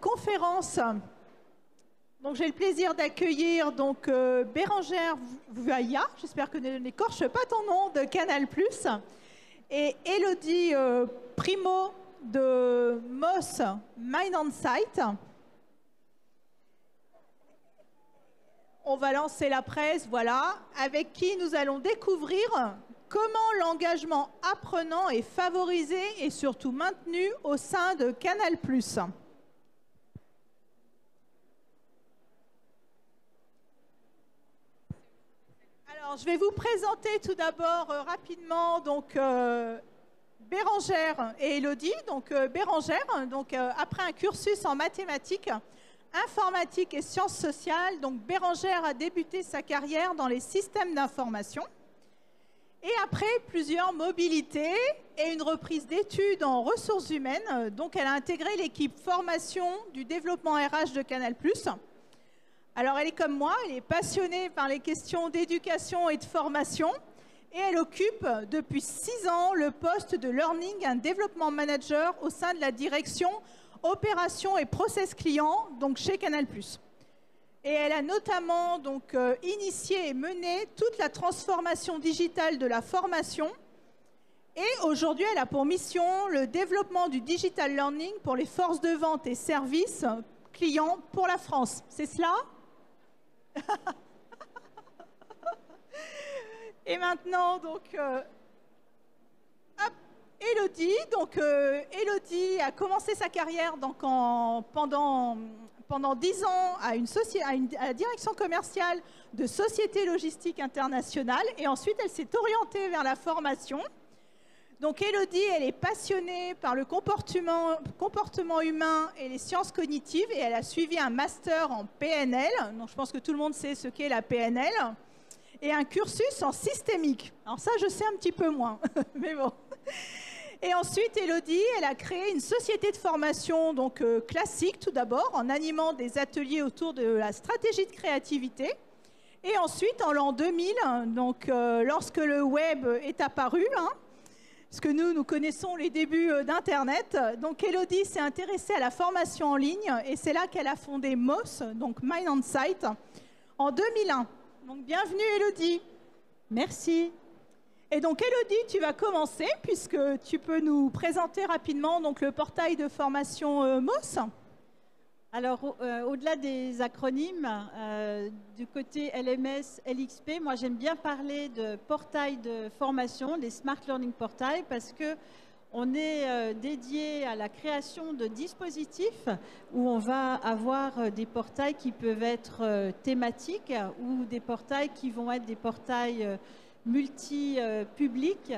conférence. Donc j'ai le plaisir d'accueillir donc Bérangère Vuaya, j'espère que je n'écorche pas ton nom, de Canal+, et Elodie Primo de Moss Mind on Site. On va lancer la presse, voilà, avec qui nous allons découvrir comment l'engagement apprenant est favorisé et surtout maintenu au sein de Canal+. Alors, je vais vous présenter tout d'abord rapidement donc, Bérangère et Elodie. Donc, Bérangère, donc, après un cursus en mathématiques, informatique et sciences sociales, donc Bérangère a débuté sa carrière dans les systèmes d'information. Et après plusieurs mobilités et une reprise d'études en ressources humaines, donc elle a intégré l'équipe formation du développement RH de Canal+. Alors elle est comme moi, elle est passionnée par les questions d'éducation et de formation et elle occupe depuis 6 ans le poste de Learning and Development Manager au sein de la direction Opérations et Process Clients, donc chez Canal+. Et elle a notamment donc, initié et mené toute la transformation digitale de la formation. Et aujourd'hui, elle a pour mission le développement du digital learning pour les forces de vente et services clients pour la France. C'est cela? Et maintenant, donc, Elodie. Donc, Elodie a commencé sa carrière donc, pendant 10 ans à la direction commerciale de Société Logistique Internationale et ensuite elle s'est orientée vers la formation. Donc Elodie, elle est passionnée par le comportement humain et les sciences cognitives et elle a suivi un master en PNL, donc je pense que tout le monde sait ce qu'est la PNL, et un cursus en systémique. Alors ça, je sais un petit peu moins, mais bon. Et ensuite, Elodie, elle a créé une société de formation donc, classique tout d'abord, en animant des ateliers autour de la stratégie de créativité. Et ensuite, en l'an 2000, donc, lorsque le web est apparu, parce que nous connaissons les débuts d'Internet, donc Elodie s'est intéressée à la formation en ligne et c'est là qu'elle a fondé Moss, donc Mind on Site, en 2001. Donc bienvenue Elodie. Merci. Et donc Elodie, tu vas commencer puisque tu peux nous présenter rapidement donc, le portail de formation Moss. Alors, au-delà des acronymes, du côté LMS, LXP, moi j'aime bien parler de portail de formation, les Smart Learning Portails, parce que on est dédié à la création de dispositifs où on va avoir des portails qui peuvent être thématiques ou des portails qui vont être des portails multi-publics.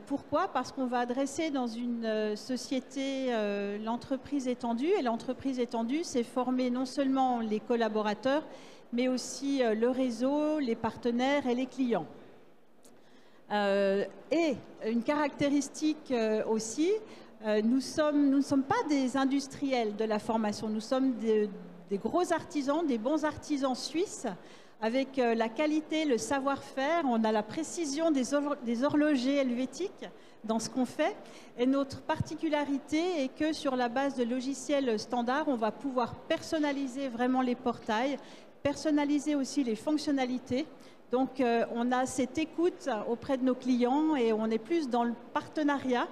Pourquoi? Parce qu'on va adresser dans une société l'entreprise étendue. Et l'entreprise étendue, c'est former non seulement les collaborateurs, mais aussi le réseau, les partenaires et les clients. Et une caractéristique aussi, nous ne sommes pas des industriels de la formation, nous sommes des gros artisans, des bons artisans suisses, avec la qualité, le savoir-faire, on a la précision des horlogers helvétiques dans ce qu'on fait. Et notre particularité est que sur la base de logiciels standards, on va pouvoir personnaliser vraiment les portails, personnaliser aussi les fonctionnalités. Donc on a cette écoute auprès de nos clients et on est plus dans le partenariat.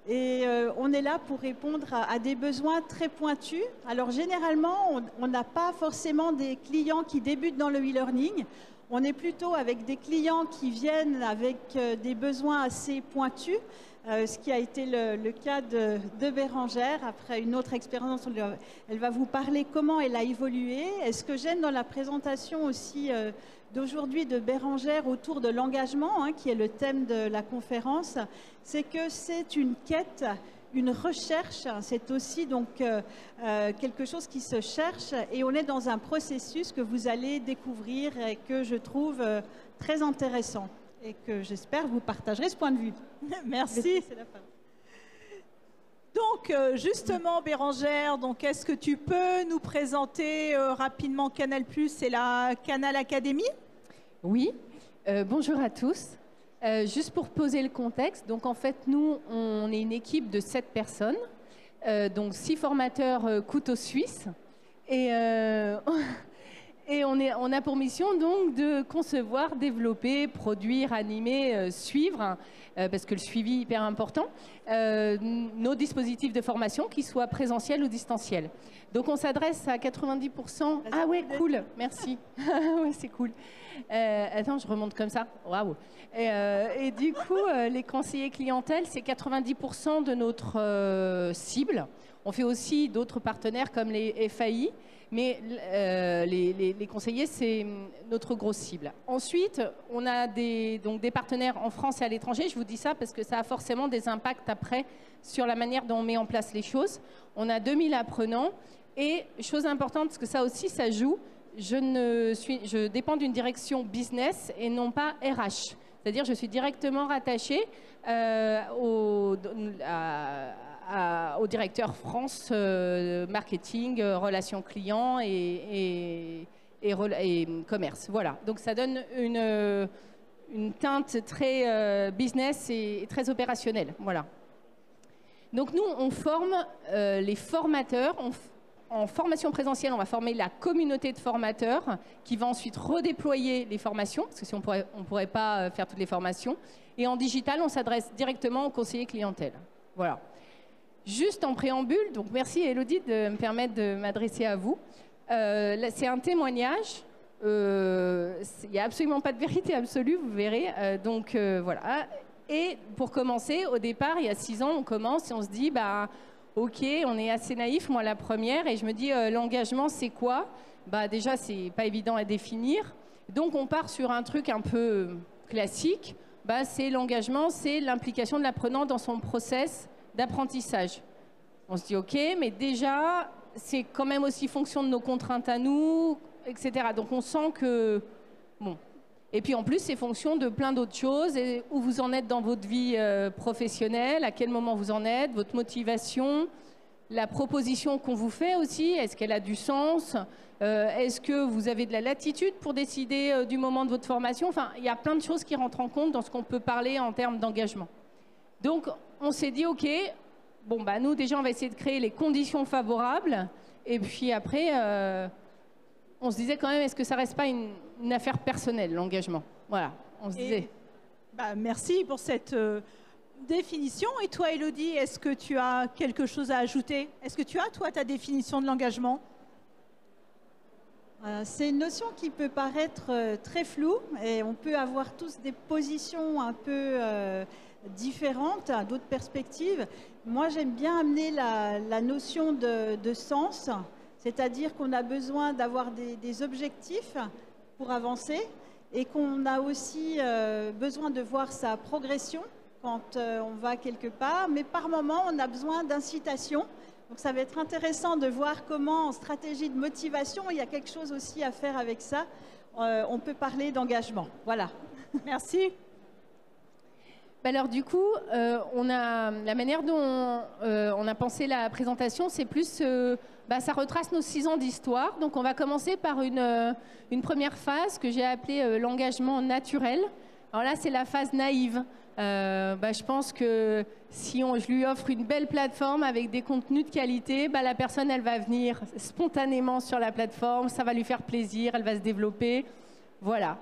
Et on est là pour répondre à des besoins très pointus. Alors généralement, on n'a pas forcément des clients qui débutent dans le e-learning. On est plutôt avec des clients qui viennent avec des besoins assez pointus, ce qui a été le cas de Bérangère. Après une autre expérience, elle va vous parler comment elle a évolué. Et ce que j'aime dans la présentation aussi d'aujourd'hui de Bérangère autour de l'engagement, qui est le thème de la conférence, c'est que c'est une quête, une recherche, c'est aussi donc quelque chose qui se cherche et on est dans un processus que vous allez découvrir et que je trouve très intéressant et que j'espère vous partagerez ce point de vue. Merci. C'est la fin. Donc, justement, Bérangère, donc, est-ce que tu peux nous présenter rapidement Canal+, et la Canal Academy? Oui, bonjour à tous. Juste pour poser le contexte, donc en fait, nous, on est une équipe de 7 personnes donc 6 formateurs couteaux suisses. Et, et on a pour mission donc de concevoir, développer, produire, animer, suivre, parce que le suivi est hyper important, nos dispositifs de formation, qu'ils soient présentiels ou distanciels. Donc on s'adresse à 90%. Ah ouais, cool, merci. Ouais, c'est cool. Attends, je remonte comme ça. Waouh. Et du coup, les conseillers clientèle, c'est 90% de notre cible. On fait aussi d'autres partenaires comme les FAI, mais les conseillers, c'est notre grosse cible. Ensuite, on a donc des partenaires en France et à l'étranger. Je vous dis ça parce que ça a forcément des impacts après sur la manière dont on met en place les choses. On a 2000 apprenants. Et chose importante, parce que ça aussi, ça joue, je dépends d'une direction business et non pas RH. C'est-à-dire, je suis directement rattachée au directeur France marketing, relations clients et commerce. Voilà. Donc, ça donne une teinte très business et très opérationnelle. Voilà. Donc, nous, on forme les formateurs. En formation présentielle, on va former la communauté de formateurs qui va ensuite redéployer les formations, parce que si on pourrait pas faire toutes les formations. Et en digital, on s'adresse directement aux conseillers clientèle. Voilà. Juste en préambule, donc merci Elodie de me permettre de m'adresser à vous. C'est un témoignage. Il n'y a absolument pas de vérité absolue, vous verrez. Voilà. Et pour commencer, au départ, il y a 6 ans, on commence et on se dit, bah, ok, on est assez naïf, moi la première, et je me dis, l'engagement, c'est quoi? Bah, déjà, c'est pas évident à définir. Donc, on part sur un truc un peu classique. Bah, c'est l'engagement, c'est l'implication de l'apprenant dans son process d'apprentissage. On se dit, ok, mais déjà, c'est quand même aussi fonction de nos contraintes à nous, etc. Donc, on sent que... Bon. Et puis, en plus, c'est fonction de plein d'autres choses, et où vous en êtes dans votre vie professionnelle, à quel moment vous en êtes, votre motivation, la proposition qu'on vous fait aussi, est-ce qu'elle a du sens? Est-ce que vous avez de la latitude pour décider du moment de votre formation? Enfin, il y a plein de choses qui rentrent en compte dans ce qu'on peut parler en termes d'engagement. Donc, on s'est dit, OK, bon, bah, nous, déjà, on va essayer de créer les conditions favorables. Et puis après, on se disait quand même, est-ce que ça reste pas une affaire personnelle, l'engagement? Voilà, on se disait. Bah, merci pour cette définition. Et toi, Elodie, est-ce que tu as quelque chose à ajouter? Est-ce que tu as, toi, ta définition de l'engagement? C'est une notion qui peut paraître très floue et on peut avoir tous des positions un peu différentes, d'autres perspectives. Moi, j'aime bien amener la notion de sens, c'est-à-dire qu'on a besoin d'avoir des objectifs pour avancer et qu'on a aussi besoin de voir sa progression quand on va quelque part, mais par moment, on a besoin d'incitation. Donc ça va être intéressant de voir comment, en stratégie de motivation, il y a quelque chose aussi à faire avec ça. On peut parler d'engagement. Voilà. Merci. Alors du coup, la manière dont on a pensé la présentation, c'est plus, ça retrace nos 6 ans d'histoire. Donc on va commencer par une première phase que j'ai appelée l'engagement naturel. Alors là, c'est la phase naïve. Je pense que si je lui offre une belle plateforme avec des contenus de qualité, la personne, elle va venir spontanément sur la plateforme, ça va lui faire plaisir, elle va se développer. Voilà.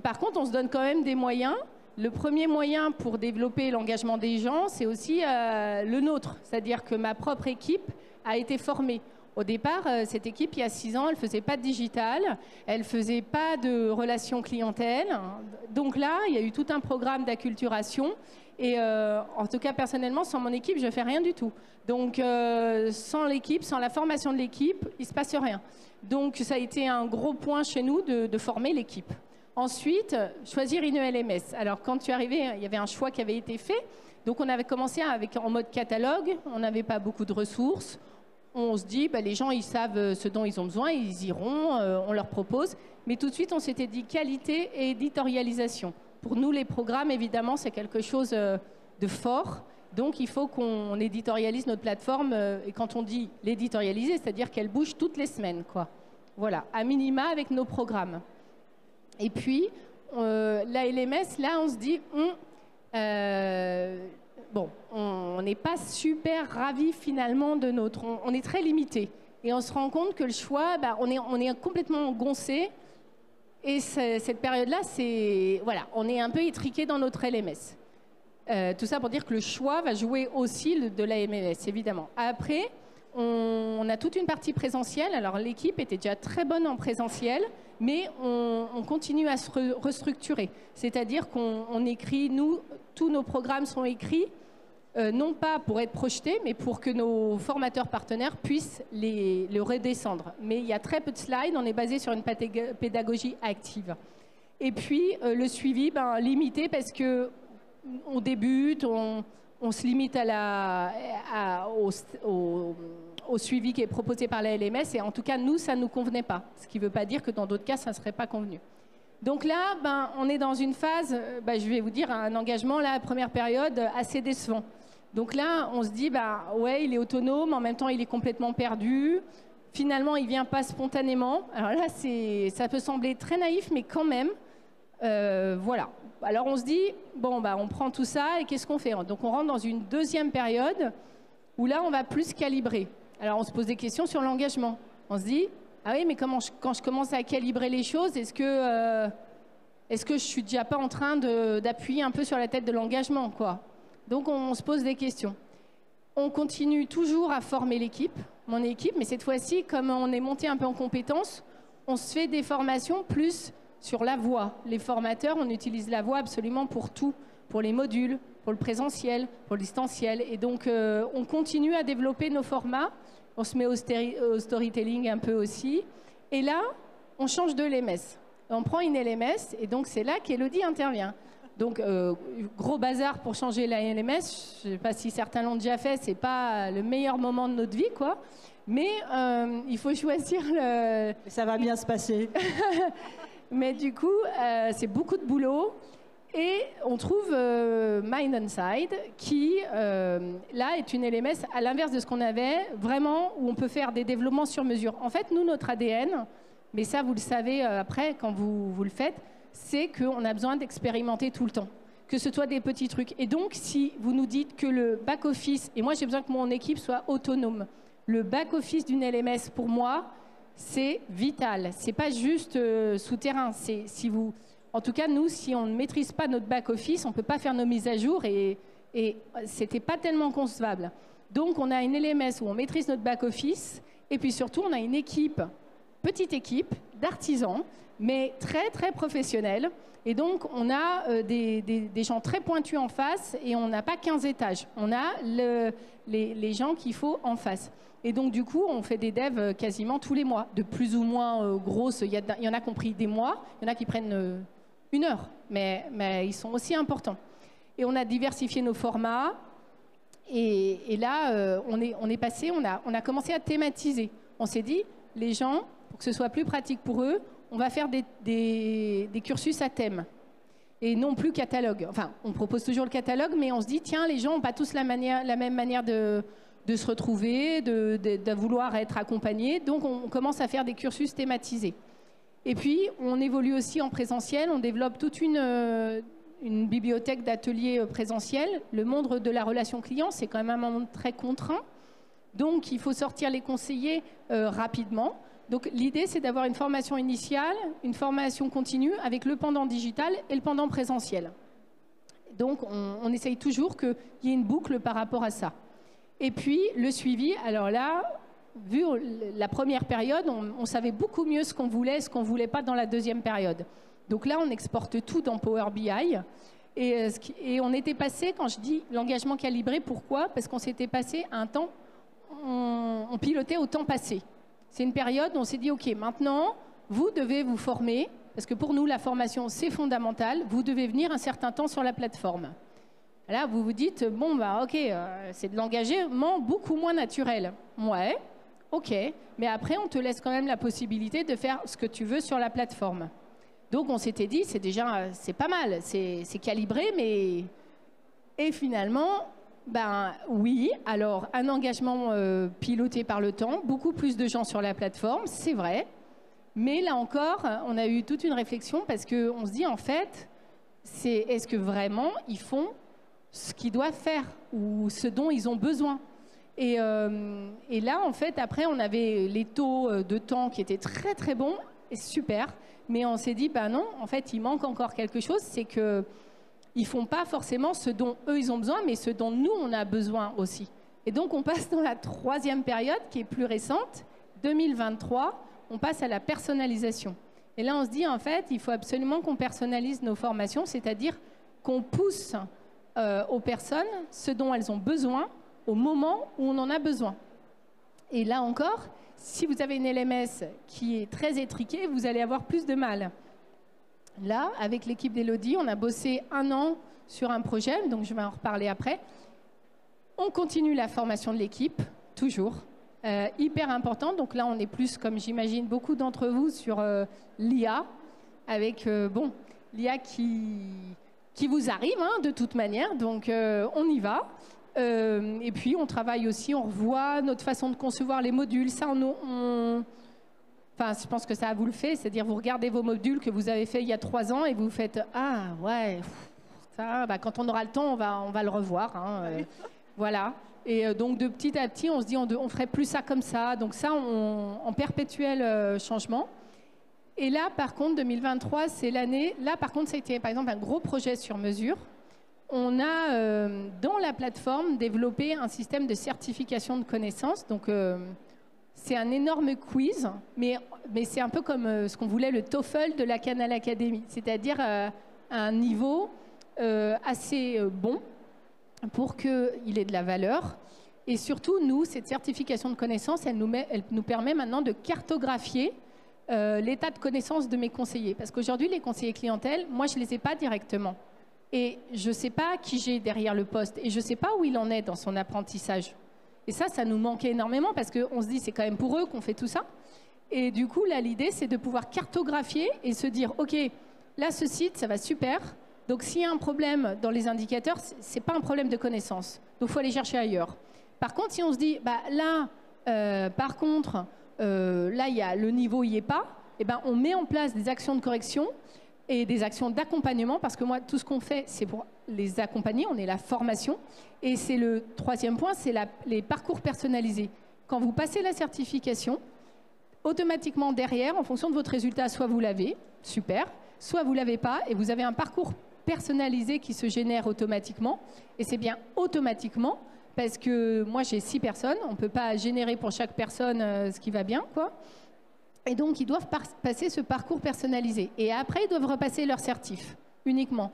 Par contre, on se donne quand même des moyens. Le premier moyen pour développer l'engagement des gens, c'est aussi le nôtre. C'est-à-dire que ma propre équipe a été formée. Au départ, cette équipe, il y a 6 ans, elle ne faisait pas de digital, elle ne faisait pas de relations clientèle. Donc là, il y a eu tout un programme d'acculturation. Et en tout cas, personnellement, sans mon équipe, je ne fais rien du tout. Donc, sans l'équipe, sans la formation de l'équipe, il ne se passe rien. Donc, ça a été un gros point chez nous de former l'équipe. Ensuite, choisir une LMS. Alors, quand tu es arrivé, il y avait un choix qui avait été fait. Donc, on avait commencé en mode catalogue. On n'avait pas beaucoup de ressources. On se dit, les gens, ils savent ce dont ils ont besoin, ils iront, on leur propose. Mais tout de suite, on s'était dit qualité et éditorialisation. Pour nous, les programmes, évidemment, c'est quelque chose de fort. Donc, il faut qu'on éditorialise notre plateforme. Et quand on dit l'éditorialiser, c'est-à-dire qu'elle bouge toutes les semaines, quoi. Voilà, à minima avec nos programmes. Et puis, la LMS, là, on se dit, bon, on n'est pas super ravis finalement de notre... On est très limité. Et on se rend compte que le choix, on est complètement goncé. Et cette période-là, voilà, on est un peu étriqué dans notre LMS. Tout ça pour dire que le choix va jouer aussi de la MLS, évidemment. Après, on a toute une partie présentielle. Alors, l'équipe était déjà très bonne en présentiel, mais on continue à se restructurer. C'est-à-dire qu'on écrit, tous nos programmes sont écrits, non pas pour être projetés, mais pour que nos formateurs partenaires puissent le redescendre. Mais il y a très peu de slides, on est basé sur une pédagogie active. Et puis, le suivi, limité parce qu'on débute, on se limite au suivi qui est proposé par la LMS, et en tout cas, nous, ça ne nous convenait pas. Ce qui ne veut pas dire que dans d'autres cas, ça ne serait pas convenu. Donc là, on est dans une phase, je vais vous dire, un engagement, la première période, assez décevant. Donc là, on se dit, ouais, il est autonome, en même temps, il est complètement perdu. Finalement, il ne vient pas spontanément. Alors là, ça peut sembler très naïf, mais quand même, voilà. Alors on se dit, bon, on prend tout ça, et qu'est-ce qu'on fait? Donc on rentre dans une deuxième période, où là, on va plus calibrer. Alors on se pose des questions sur l'engagement. On se dit, ah oui, mais quand je commence à calibrer les choses, est-ce que je suis déjà pas en train d'appuyer un peu sur la tête de l'engagement, quoi? Donc on se pose des questions. On continue toujours à former l'équipe, mon équipe, mais cette fois-ci, comme on est monté un peu en compétences, on se fait des formations plus sur la voix. Les formateurs, on utilise la voix absolument pour tout, pour les modules, pour le présentiel, pour le distanciel. Et donc on continue à développer nos formats. On se met au storytelling un peu aussi. Et là, on change de LMS. On prend une LMS, et donc c'est là qu'Elodie intervient. Donc, gros bazar pour changer la LMS. Je ne sais pas si certains l'ont déjà fait, ce n'est pas le meilleur moment de notre vie, quoi. Mais il faut choisir le... Ça va bien se passer. Mais du coup, c'est beaucoup de boulot. Et on trouve Mind Inside, qui, là, est une LMS à l'inverse de ce qu'on avait, vraiment, où on peut faire des développements sur mesure. En fait, nous, notre ADN, mais ça, vous le savez après, quand vous le faites, c'est qu'on a besoin d'expérimenter tout le temps, que ce soit des petits trucs. Et donc, si vous nous dites que le back-office, et moi j'ai besoin que mon équipe soit autonome, le back-office d'une LMS, pour moi, c'est vital. C'est pas juste souterrain. En tout cas, nous, si on ne maîtrise pas notre back-office, on ne peut pas faire nos mises à jour, et c'était pas tellement concevable. Donc, on a une LMS où on maîtrise notre back-office, et puis surtout, on a une équipe, petite équipe d'artisans, mais très, très professionnels. Et donc, on a des gens très pointus en face, et on n'a pas 15 étages. On a les gens qu'il faut en face. Et donc, du coup, on fait des devs quasiment tous les mois, de plus ou moins grosses. Il y en a qui ont pris des mois, il y en a qui prennent une heure, mais ils sont aussi importants. Et on a diversifié nos formats. Et là, on est passé, on a commencé à thématiser. On s'est dit, les gens, pour que ce soit plus pratique pour eux, on va faire des cursus à thème et non plus catalogue. Enfin, on propose toujours le catalogue, mais on se dit, tiens, les gens n'ont pas tous la même manière de se retrouver, de vouloir être accompagnés. Donc, on commence à faire des cursus thématisés. Et puis, on évolue aussi en présentiel. On développe toute une bibliothèque d'ateliers présentiels. Le monde de la relation client, c'est quand même un monde très contraint. Donc, il faut sortir les conseillers rapidement. Donc l'idée, c'est d'avoir une formation initiale, une formation continue avec le pendant digital et le pendant présentiel. Donc on essaye toujours qu'il y ait une boucle par rapport à ça. Et puis le suivi, alors là, vu la première période, on savait beaucoup mieux ce qu'on voulait et ce qu'on ne voulait pas dans la deuxième période. Donc là, on exporte tout dans Power BI. Et on était passé, quand je dis l'engagement calibré, pourquoi? Parce qu'on s'était passé à un temps, on pilotait au temps passé. C'est une période où on s'est dit, OK, maintenant, vous devez vous former, parce que pour nous, la formation, c'est fondamental. Vous devez venir un certain temps sur la plateforme. Là, vous vous dites, bon, OK, c'est de l'engagement beaucoup moins naturel. Ouais, OK, mais après, on te laisse quand même la possibilité de faire ce que tu veux sur la plateforme. Donc, on s'était dit, c'est pas mal, c'est calibré, mais... Et finalement... oui, alors un engagement piloté par le temps, beaucoup plus de gens sur la plateforme, c'est vrai. Mais là encore, on a eu toute une réflexion parce qu'on se dit en fait, est-ce que vraiment ils font ce qu'ils doivent faire ou ce dont ils ont besoin. Et là, en fait, après, on avait les taux de temps qui étaient très, très bons, et super. Mais on s'est dit, ben non, en fait, il manque encore quelque chose, c'est qu'ils ne font pas forcément ce dont eux, ils ont besoin, mais ce dont nous, on a besoin aussi. Et donc, on passe dans la troisième période, qui est plus récente, 2023, on passe à la personnalisation. Et là, on se dit, en fait, il faut absolument qu'on personnalise nos formations, c'est-à-dire qu'on pousse aux personnes ce dont elles ont besoin au moment où on en a besoin. Et là encore, si vous avez une LMS qui est très étriquée, vous allez avoir plus de mal. Là, avec l'équipe d'Elodie, on a bossé 1 an sur un projet, donc je vais en reparler après. On continue la formation de l'équipe, toujours. Hyper important, donc là on est plus, comme j'imagine beaucoup d'entre vous, sur l'IA, avec l'IA qui vous arrive hein, de toute manière, donc on y va. Et puis on travaille aussi, on revoit notre façon de concevoir les modules. Ça, enfin, je pense que ça vous le fait, c'est-à-dire vous regardez vos modules que vous avez fait il y a 3 ans et vous faites ah ouais, ça, bah, quand on aura le temps, on va le revoir. Hein, voilà. Et donc de petit à petit, on se dit on ferait plus ça comme ça. Donc ça, en perpétuel changement. Et là, par contre, 2023, c'est l'année. Là, par contre, ça a été par exemple un gros projet sur mesure. On a, dans la plateforme, développé un système de certification de connaissances. Donc, c'est un énorme quiz, mais c'est un peu comme ce qu'on voulait le TOEFL de la Canal Academy, c'est-à-dire un niveau assez bon pour qu'il ait de la valeur. Et surtout, nous, cette certification de connaissances, elle nous permet maintenant de cartographier l'état de connaissance de mes conseillers. Parce qu'aujourd'hui, les conseillers clientèle, moi, je ne les ai pas directement. Et je ne sais pas qui j'ai derrière le poste. Et je ne sais pas où il en est dans son apprentissage. Et ça nous manquait énormément parce qu'on se dit c'est quand même pour eux qu'on fait tout ça. Et du coup, là, l'idée, c'est de pouvoir cartographier et se dire, OK, là, ce site, ça va super. Donc, s'il y a un problème dans les indicateurs, ce n'est pas un problème de connaissance. Donc, il faut aller chercher ailleurs. Par contre, si on se dit, bah, là, par contre, là, le niveau n'y est pas, eh ben, on met en place des actions de correction et des actions d'accompagnement, parce que moi, tout ce qu'on fait, c'est pour les accompagner, on est la formation. Et c'est le troisième point, c'est les parcours personnalisés. Quand vous passez la certification, automatiquement derrière, en fonction de votre résultat, soit vous l'avez, super, soit vous ne l'avez pas, et vous avez un parcours personnalisé qui se génère automatiquement. Et c'est bien automatiquement, parce que moi, j'ai 6 personnes, on ne peut pas générer pour chaque personne ce qui va bien, quoi. Et donc, ils doivent passer ce parcours personnalisé. Et après, ils doivent repasser leur certif, uniquement.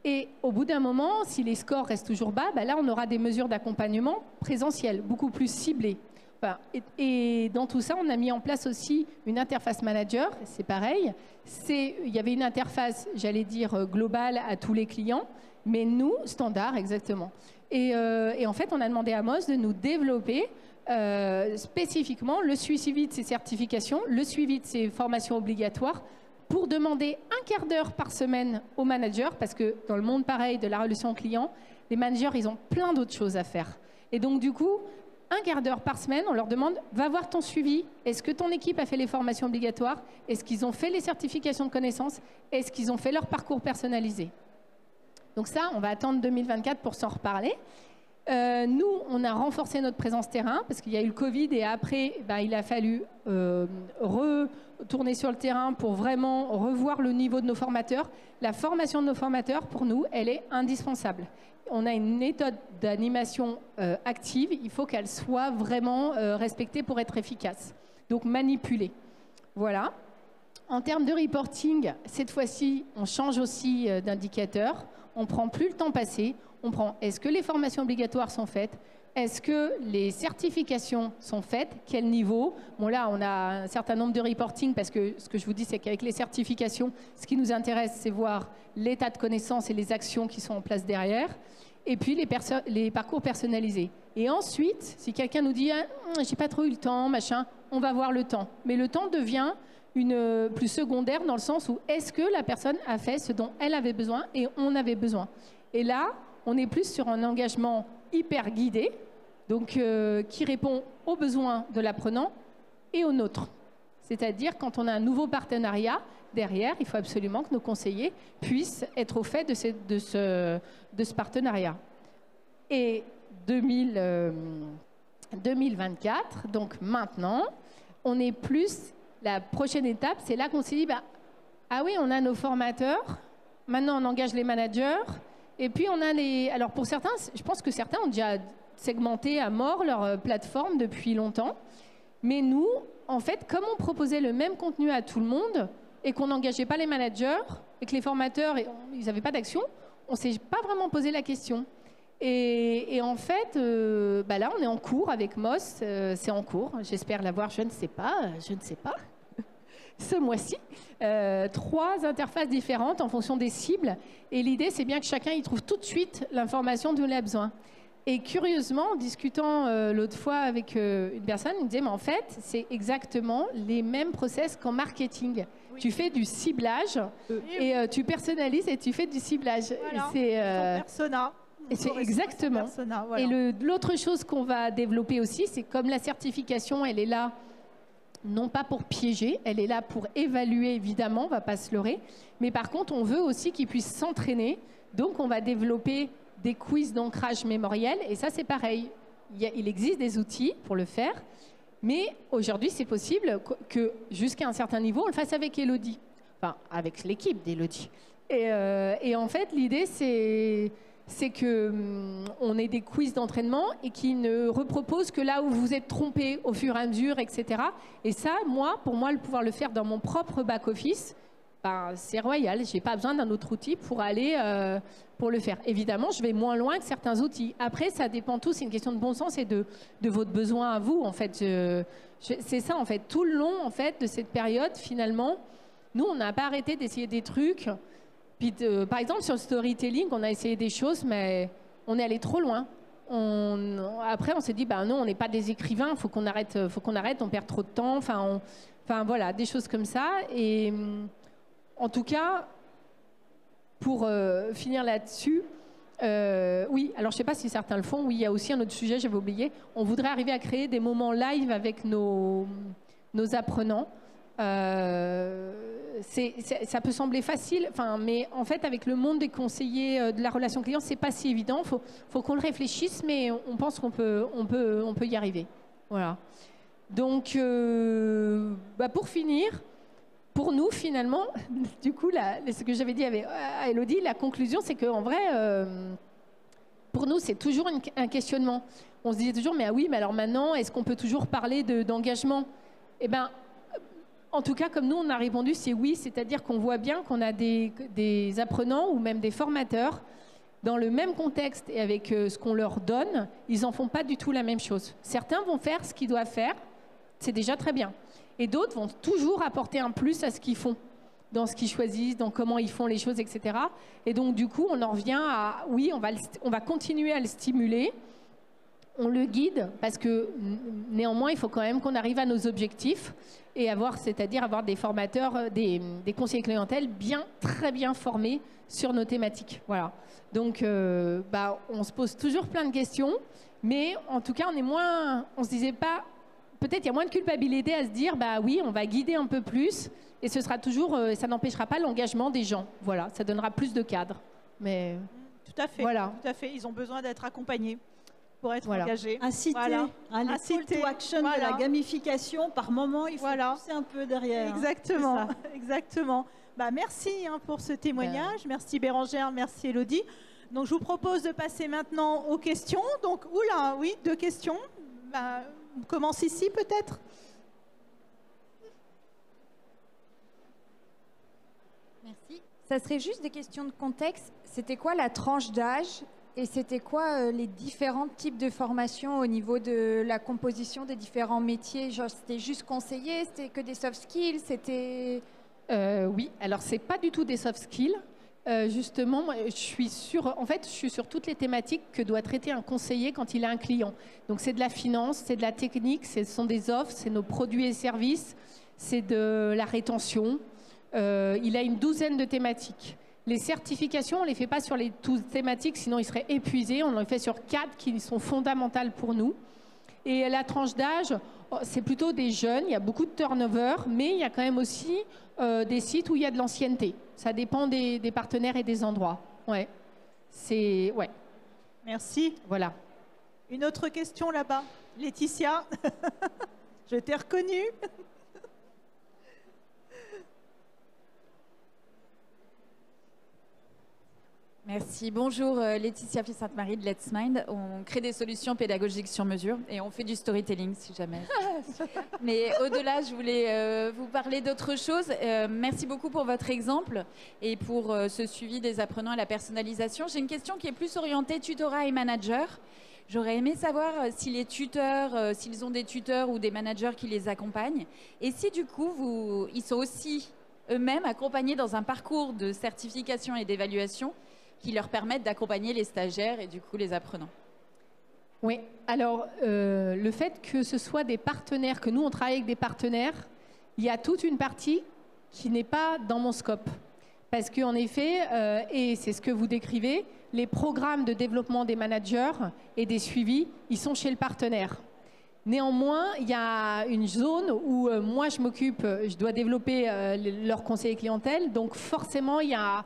Et au bout d'un moment, si les scores restent toujours bas, bah là, on aura des mesures d'accompagnement présentielles, beaucoup plus ciblées. Enfin, et dans tout ça, on a mis en place aussi une interface manager. C'est pareil. Il y avait une interface, j'allais dire, globale à tous les clients, mais nous, standard, exactement. Et en fait, on a demandé à Moz de nous développer spécifiquement le suivi de ces certifications, le suivi de ces formations obligatoires, pour demander 1/4 d'heure par semaine aux managers, parce que dans le monde pareil de la relation client, les managers, ils ont plein d'autres choses à faire. Et donc du coup, 1/4 d'heure par semaine, on leur demande, va voir ton suivi, est-ce que ton équipe a fait les formations obligatoires, est-ce qu'ils ont fait les certifications de connaissances, est-ce qu'ils ont fait leur parcours personnalisé. Donc ça, on va attendre 2024 pour s'en reparler. Nous, on a renforcé notre présence terrain parce qu'il y a eu le Covid et après, il a fallu retourner sur le terrain pour vraiment revoir le niveau de nos formateurs. La formation de nos formateurs, pour nous, elle est indispensable. On a une méthode d'animation active. Il faut qu'elle soit vraiment respectée pour être efficace. Donc, manipulée. Voilà. En termes de reporting, cette fois-ci, on change aussi d'indicateur. On ne prend plus le temps passé. On prend, est-ce que les formations obligatoires sont faites? Est-ce que les certifications sont faites? Quel niveau? Bon, là, on a un certain nombre de reporting parce que ce que je vous dis, c'est qu'avec les certifications, ce qui nous intéresse, c'est voir l'état de connaissance et les actions qui sont en place derrière. Et puis, les parcours personnalisés. Et ensuite, si quelqu'un nous dit ah, « j'ai pas trop eu le temps, machin », on va voir le temps. Mais le temps devient plus secondaire dans le sens où est-ce que la personne a fait ce dont elle avait besoin et on avait besoin. Et là, on est plus sur un engagement hyper guidé, donc qui répond aux besoins de l'apprenant et aux nôtres. C'est-à-dire, quand on a un nouveau partenariat, derrière, il faut absolument que nos conseillers puissent être au fait de ce partenariat. Et 2024, donc maintenant, on est plus... La prochaine étape, c'est là qu'on s'est dit, bah, ah oui, on a nos formateurs, maintenant on engage les managers, et puis on a les... Alors pour certains, je pense que certains ont déjà segmenté à mort leur plateforme depuis longtemps, mais nous, en fait, comme on proposait le même contenu à tout le monde, et qu'on n'engageait pas les managers, et que les formateurs, ils n'avaient pas d'action, on ne s'est pas vraiment posé la question. Et en fait, bah là, on est en cours avec Moss, c'est en cours, j'espère l'avoir, je ne sais pas, ce mois-ci. 3 interfaces différentes en fonction des cibles, et l'idée, c'est bien que chacun y trouve tout de suite l'information dont il a besoin. Et curieusement, en discutant l'autre fois avec une personne, il me disait, mais en fait, c'est exactement les mêmes process qu'en marketing. Oui. Tu fais du ciblage, et tu personnalises et tu fais du ciblage. Voilà. C'est persona. Et c'est exactement. Voilà. Et l'autre chose qu'on va développer aussi, c'est comme la certification, elle est là, non pas pour piéger, elle est là pour évaluer, évidemment, on ne va pas se leurrer. Mais par contre, on veut aussi qu'ils puissent s'entraîner. Donc, on va développer des quiz d'ancrage mémoriel. Et ça, c'est pareil. Il existe des outils pour le faire. Mais aujourd'hui, c'est possible que jusqu'à un certain niveau, on le fasse avec Elodie. Enfin, avec l'équipe d'Elodie. Et en fait, l'idée, c'est qu'on ait des quiz d'entraînement et qui ne reproposent que là où vous êtes trompé au fur et à mesure, etc. Et ça, pour moi, pouvoir le faire dans mon propre back-office, ben, c'est royal. Je n'ai pas besoin d'un autre outil pour aller pour le faire. Évidemment, je vais moins loin que certains outils. Après, ça dépend tout. C'est une question de bon sens et de votre besoin à vous. En fait, c'est ça, en fait. Tout le long, en fait, de cette période, finalement, nous, on n'a pas arrêté d'essayer des trucs. Puis, par exemple, sur le storytelling, on a essayé des choses, mais on est allé trop loin. Après, on s'est dit, bah non, on n'est pas des écrivains, faut qu'on arrête, on perd trop de temps. Enfin, voilà, des choses comme ça. Et en tout cas, pour finir là-dessus, oui, alors je ne sais pas si certains le font. Oui, il y a aussi un autre sujet, j'avais oublié. On voudrait arriver à créer des moments live avec nos apprenants. Ça peut sembler facile, mais en fait, avec le monde des conseillers de la relation client, c'est pas si évident. Faut qu'on le réfléchisse, mais on pense qu'on peut y arriver. Voilà. Donc, pour finir, pour nous, finalement, du coup, ce que j'avais dit à Elodie, la conclusion, c'est qu'en vrai, pour nous, c'est toujours un questionnement. On se disait toujours, mais ah oui, mais alors maintenant, est-ce qu'on peut toujours parler d'engagement ? Eh bien, en tout cas, comme nous, on a répondu, c'est oui, c'est-à-dire qu'on voit bien qu'on a des apprenants ou même des formateurs dans le même contexte et avec ce qu'on leur donne, ils n'en font pas du tout la même chose. Certains vont faire ce qu'ils doivent faire, c'est déjà très bien. Et d'autres vont toujours apporter un plus à ce qu'ils font, dans ce qu'ils choisissent, dans comment ils font les choses, etc. Et donc, du coup, on en revient à, oui, on va continuer à le stimuler, on le guide, parce que néanmoins, il faut quand même qu'on arrive à nos objectifs et c'est-à-dire avoir des formateurs, des conseillers clientèle très bien formés sur nos thématiques. Voilà. Donc, on se pose toujours plein de questions, mais en tout cas, on se disait pas, peut-être il y a moins de culpabilité à se dire, bah oui, on va guider un peu plus, et ce sera toujours, ça n'empêchera pas l'engagement des gens. Voilà, ça donnera plus de cadre. Mais tout à fait. Voilà. Tout à fait. Ils ont besoin d'être accompagnés pour être engagés. Inciter, les call to action de la gamification, par moment, il faut pousser un peu derrière. Exactement, exactement. Merci pour ce témoignage. Merci Bérangère, merci Elodie. Donc je vous propose de passer maintenant aux questions. Donc, oui, 2 questions. On commence ici peut-être. Merci. Ça serait juste des questions de contexte. C'était quoi la tranche d'âge et c'était quoi les différents types de formations au niveau de la composition des différents métiers? Genre, c'était juste conseiller, c'était que des soft skills, c'était... Oui, alors c'est pas du tout des soft skills. Justement, je suis sur toutes les thématiques que doit traiter un conseiller quand il a un client. Donc c'est de la finance, c'est de la technique, ce sont des offres, c'est nos produits et services, c'est de la rétention. Il a une 12aine de thématiques. Les certifications, on ne les fait pas sur les 12 thématiques, sinon ils seraient épuisés. On les fait sur 4 qui sont fondamentales pour nous. Et la tranche d'âge, c'est plutôt des jeunes. Il y a beaucoup de turnover, mais il y a quand même aussi des sites où il y a de l'ancienneté. Ça dépend des partenaires et des endroits. Ouais. Merci. Voilà. Une autre question là-bas. Laetitia, je t'ai reconnue. Merci. Bonjour, Laetitia Sainte-Marie de Let's Mind. On crée des solutions pédagogiques sur mesure et on fait du storytelling si jamais. Mais au-delà, je voulais vous parler d'autre chose. Merci beaucoup pour votre exemple et pour ce suivi des apprenants et la personnalisation. J'ai une question qui est plus orientée tutorat et manager. J'aurais aimé savoir si les tuteurs, s'ils ont des tuteurs ou des managers qui les accompagnent et si du coup, ils sont aussi eux-mêmes accompagnés dans un parcours de certification et d'évaluation qui leur permettent d'accompagner les stagiaires et du coup les apprenants. Oui, alors le fait que ce soit des partenaires, que nous on travaille avec des partenaires, il y a toute une partie qui n'est pas dans mon scope. Parce qu'en effet, et c'est ce que vous décrivez, les programmes de développement des managers et des suivis, ils sont chez le partenaire. Néanmoins, il y a une zone où moi je m'occupe, je dois développer leur conseiller clientèle, donc forcément il y a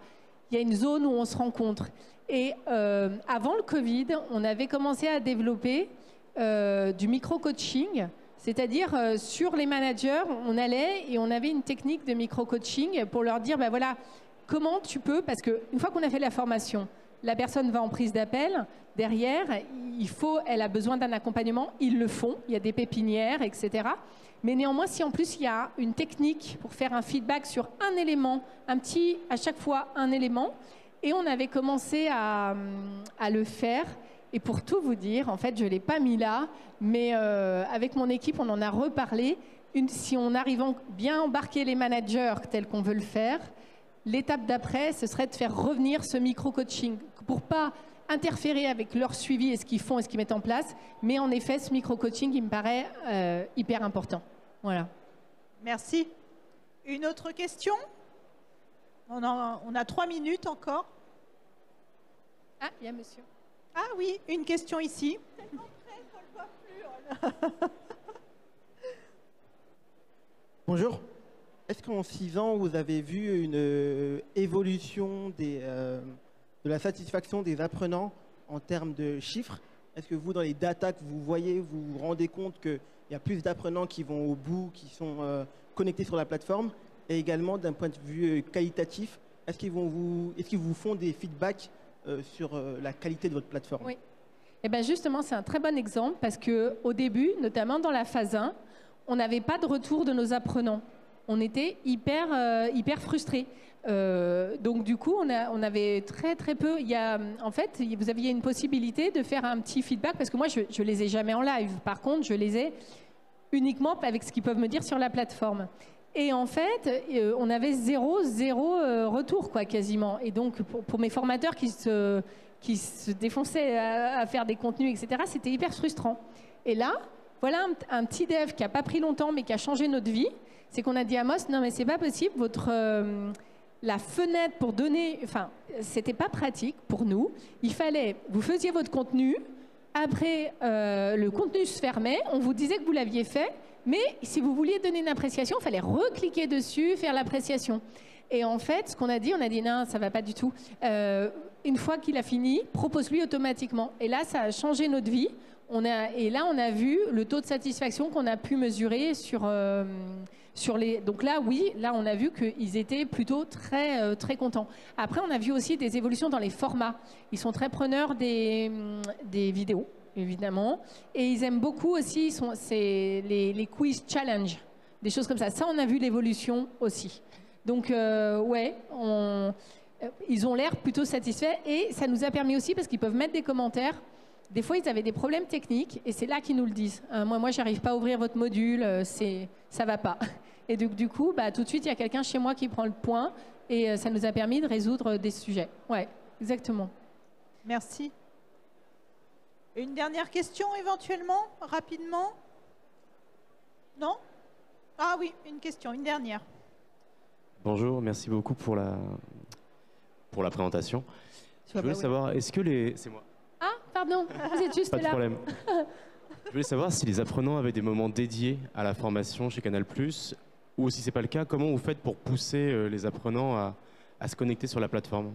une zone où on se rencontre. Et avant le Covid, on avait commencé à développer du micro-coaching, c'est-à-dire sur les managers, on allait et on avait une technique de micro-coaching pour leur dire, ben voilà, comment tu peux, parce qu'une fois qu'on a fait la formation, la personne va en prise d'appel, derrière, elle a besoin d'un accompagnement, ils le font, il y a des pépinières, etc. Mais néanmoins, si en plus il y a une technique pour faire un feedback sur un élément, à chaque fois un élément, et on avait commencé à le faire. Et pour tout vous dire, en fait, je ne l'ai pas mis là, mais avec mon équipe, on en a reparlé. Si on arrive à bien embarquer les managers tels qu'on veut le faire, l'étape d'après, ce serait de faire revenir ce micro-coaching pour pas interférer avec leur suivi et ce qu'ils font et ce qu'ils mettent en place. Mais en effet, ce micro-coaching, il me paraît hyper important. Voilà. Merci. Une autre question? On a 3 minutes encore. Ah, il y a monsieur. Ah oui, une question ici. Bonjour. Est-ce qu'en 6 ans, vous avez vu une évolution de la satisfaction des apprenants en termes de chiffres? Est-ce que vous, dans les datas que vous voyez, vous vous rendez compte qu'il y a plus d'apprenants qui vont au bout, qui sont connectés sur la plateforme? Et également, d'un point de vue qualitatif, est-ce qu'ils vous font des feedbacks sur la qualité de votre plateforme? Oui. Eh bien justement, c'est un très bon exemple parce qu'au début, notamment dans la phase 1, on n'avait pas de retour de nos apprenants. On était hyper frustrés. Donc du coup, on avait très peu. En fait, vous aviez une possibilité de faire un petit feedback parce que moi, je les ai jamais en live. Par contre, je les ai uniquement avec ce qu'ils peuvent me dire sur la plateforme. Et en fait, on avait zéro retour, quoi, quasiment. Et donc, pour mes formateurs qui se défonçaient à faire des contenus, etc., c'était hyper frustrant. Et là, voilà un petit dev qui n'a pas pris longtemps, mais qui a changé notre vie. C'est qu'on a dit à Amos, non, mais c'est pas possible, la fenêtre pour donner... Enfin, c'était pas pratique pour nous. Il fallait... Vous faisiez votre contenu, après, le contenu se fermait, on vous disait que vous l'aviez fait, mais si vous vouliez donner une appréciation, il fallait recliquer dessus, faire l'appréciation. Et en fait, ce qu'on a dit non, ça va pas du tout. Une fois qu'il a fini, propose-lui automatiquement. Et là, ça a changé notre vie. Et là, on a vu le taux de satisfaction qu'on a pu mesurer sur les... Donc là, oui, là, on a vu qu'ils étaient plutôt très contents. Après, on a vu aussi des évolutions dans les formats. Ils sont très preneurs des vidéos, évidemment. Et ils aiment beaucoup aussi les quiz challenge, des choses comme ça. Ça, on a vu l'évolution aussi. Donc, ouais, ils ont l'air plutôt satisfaits. Et ça nous a permis aussi, parce qu'ils peuvent mettre des commentaires. Des fois, ils avaient des problèmes techniques et c'est là qu'ils nous le disent. Moi, j'arrive pas à ouvrir votre module, ça va pas. Et du coup, tout de suite, il y a quelqu'un chez moi qui prend le point et ça nous a permis de résoudre des sujets. Ouais, exactement. Merci. Une dernière question éventuellement, rapidement? Non? Ah oui, une question, une dernière. Bonjour, merci beaucoup pour la présentation. Je voulais savoir, est-ce que c'est moi? Ah, pardon, vous êtes juste là. Pas de problème. Je voulais savoir si les apprenants avaient des moments dédiés à la formation chez Canal+, ou si ce n'est pas le cas, comment vous faites pour pousser les apprenants à se connecter sur la plateforme?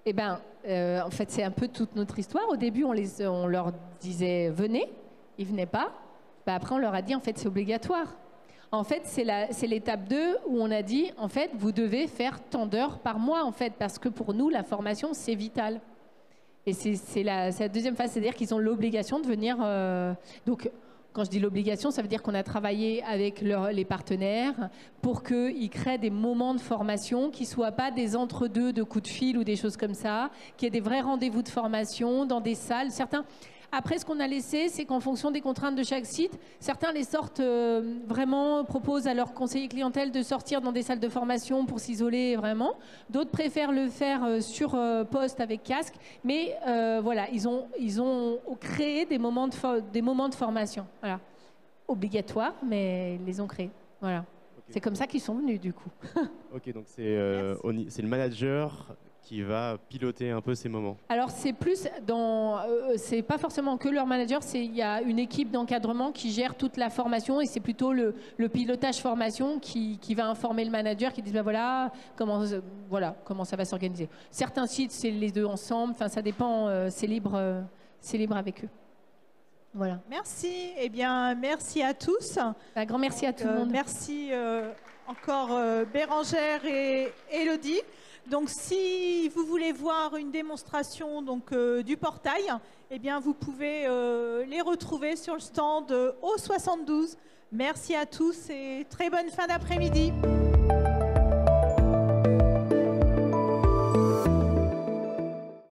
Eh bien, en fait, c'est un peu toute notre histoire. Au début, on leur disait « venez », ils ne venaient pas. Ben, après, on leur a dit « en fait, c'est obligatoire ». En fait, c'est l'étape 2 où on a dit « en fait, vous devez faire tant d'heures par mois, en fait, parce que pour nous, la formation, c'est vital ». Et c'est la deuxième phase, c'est-à-dire qu'ils ont l'obligation de venir... donc, quand je dis l'obligation, ça veut dire qu'on a travaillé avec les partenaires pour qu'ils créent des moments de formation qui ne soient pas des entre-deux de coups de fil ou des choses comme ça, qu'il y ait des vrais rendez-vous de formation dans des salles. Après, ce qu'on a laissé, c'est qu'en fonction des contraintes de chaque site, certains les sortent vraiment, proposent à leur conseiller clientèle de sortir dans des salles de formation pour s'isoler vraiment. D'autres préfèrent le faire sur poste avec casque. Mais voilà, ils ont créé des moments de formation. Voilà. Obligatoires, mais ils les ont créés. Voilà. Okay. C'est comme ça qu'ils sont venus, du coup. Ok, donc c'est le manager qui va piloter un peu ces moments. Alors c'est plus c'est pas forcément que leur manager, il y a une équipe d'encadrement qui gère toute la formation et c'est plutôt le pilotage formation qui va informer le manager, qui dit bah voilà comment ça va s'organiser. Certains sites c'est les deux ensemble, enfin ça dépend, c'est libre avec eux. Voilà. Merci. Eh bien, merci à tous. Un grand merci à tout le monde. Merci encore Bérangère et Élodie. Donc, si vous voulez voir une démonstration du portail, eh bien, vous pouvez les retrouver sur le stand O72. Merci à tous et très bonne fin d'après-midi.